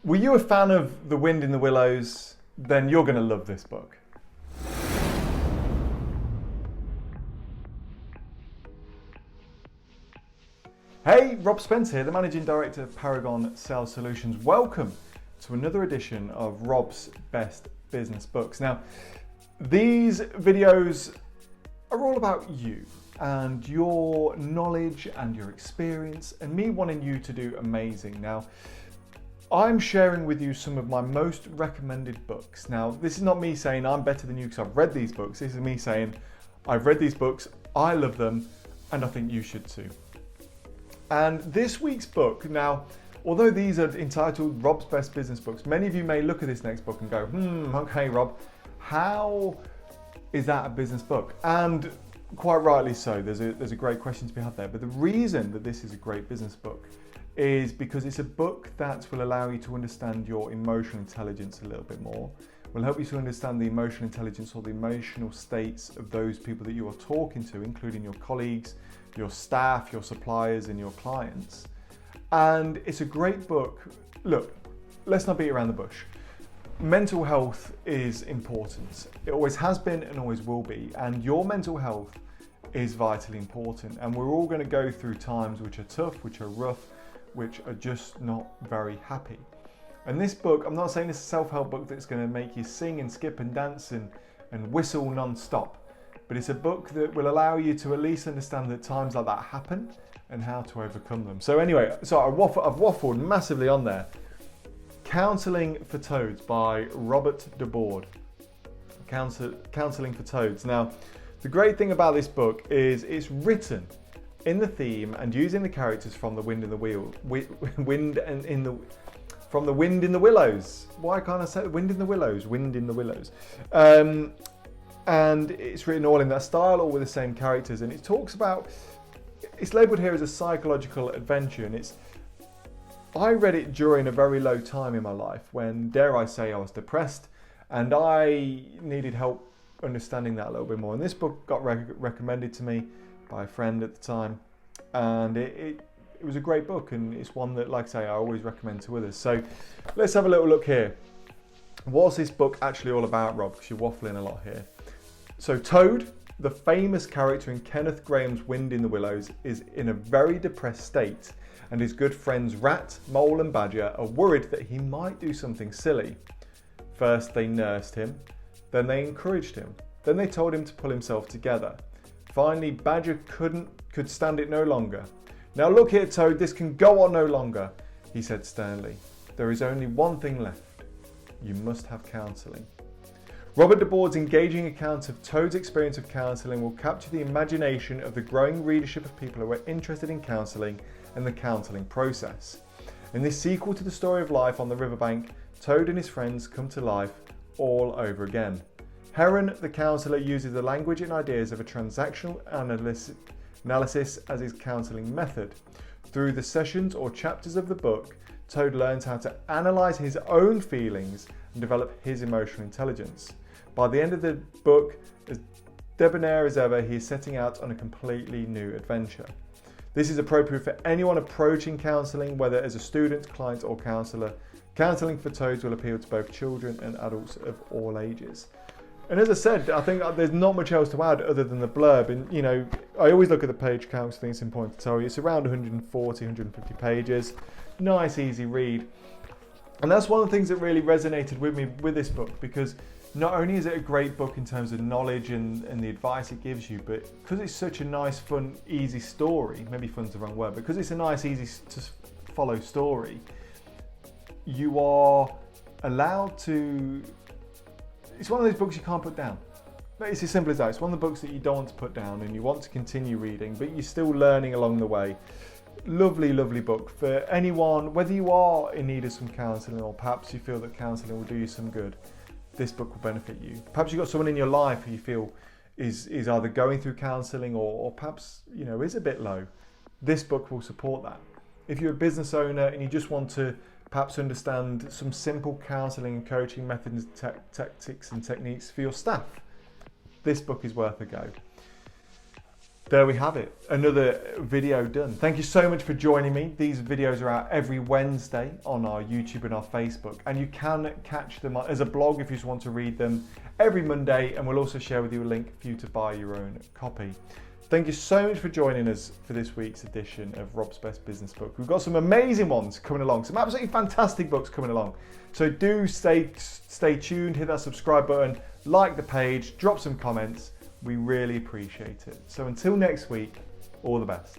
Were you a fan of The Wind in the Willows? Then you're going to love this book. Hey, Rob Spence here, the Managing Director of Paragon Sales Solutions. Welcome to another edition of Rob's Best Business Books. Now, these videos are all about you and your knowledge and your experience and me wanting you to do amazing. Now, I'm sharing with you some of my most recommended books. Now, this is not me saying I'm better than you because I've read these books. This is me saying I've read these books, I love them, and I think you should too. And this week's book, now, although these are entitled Rob's Best Business Books, many of you may look at this next book and go, okay, Rob, how is that a business book? And quite rightly so, there's a great question to be had there. But the reason that this is a great business book is because it's a book that will allow you to understand your emotional intelligence a little bit more, will help you to understand the emotional intelligence or the emotional states of those people that you are talking to, including your colleagues, your staff, your suppliers, and your clients. And it's a great book. Look, let's not beat around the bush. Mental health is important. It always has been and always will be. And your mental health is vitally important. And we're all going to go through times which are tough, which are rough, which are just not very happy. And this book, I'm not saying it's a self-help book that's going to make you sing and skip and dance and whistle non-stop, but it's a book that will allow you to at least understand that times like that happen and how to overcome them. So anyway, I've waffled massively on there. Counselling for Toads by Robert DeBoard. Counselling for Toads. Now, the great thing about this book is it's written in the theme and using the characters from The Wind in the from The Wind in the Willows. Why can't I say Wind in the Willows? Wind in the Willows. And it's written all in that style, all with the same characters. And it talks about, it's labelled here as a psychological adventure. And I read it during a very low time in my life when, dare I say, I was depressed and I needed help understanding that a little bit more. And this book got recommended to me by a friend at the time, and it was a great book, and it's one that, like I say, I always recommend to others. So let's have a little look here. What's this book actually all about, Rob? Because you're waffling a lot here. So Toad, the famous character in Kenneth Grahame's Wind in the Willows, is in a very depressed state, and his good friends Rat, Mole and Badger are worried that he might do something silly. First they nursed him, then they encouraged him, then they told him to pull himself together. Finally, Badger could stand it no longer. Now look here, Toad, this can go on no longer, he said sternly. There is only one thing left. You must have counselling. Robert DeBoard's engaging account of Toad's experience of counselling will capture the imagination of the growing readership of people who are interested in counselling and the counselling process. In this sequel to the story of life on the riverbank, Toad and his friends come to life all over again. Heron, the counsellor, uses the language and ideas of a transactional analysis as his counselling method. Through the sessions or chapters of the book, Toad learns how to analyse his own feelings and develop his emotional intelligence. By the end of the book, as debonair as ever, he is setting out on a completely new adventure. This is appropriate for anyone approaching counselling, whether as a student, client or counsellor. Counselling for Toads will appeal to both children and adults of all ages. And as I said, I think there's not much else to add other than the blurb. And, you know, I always look at the page counselling, it's important to tell you. It's around 140, 150 pages. Nice, easy read. And that's one of the things that really resonated with me with this book, because not only is it a great book in terms of knowledge and the advice it gives you, but because it's such a nice, fun, easy story, maybe fun's the wrong word, but because it's a nice, easy to follow story, you are allowed to... It's one of those books you can't put down. It's as simple as that. It's one of the books that you don't want to put down and you want to continue reading, but you're still learning along the way. Lovely, lovely book for anyone, whether you are in need of some counselling or perhaps you feel that counselling will do you some good. This book will benefit you. Perhaps you've got someone in your life who you feel is either going through counselling or perhaps, you know, is a bit low. This book will support that. If you're a business owner and you just want to perhaps understand some simple counselling and coaching methods, tactics and techniques for your staff, this book is worth a go. There we have it, another video done. Thank you so much for joining me. These videos are out every Wednesday on our YouTube and our Facebook, and you can catch them as a blog if you just want to read them every Monday, and we'll also share with you a link for you to buy your own copy. Thank you so much for joining us for this week's edition of Rob's Best Business Book. We've got some amazing ones coming along, some absolutely fantastic books coming along. So do stay tuned, hit that subscribe button, like the page, drop some comments. We really appreciate it. So until next week, all the best.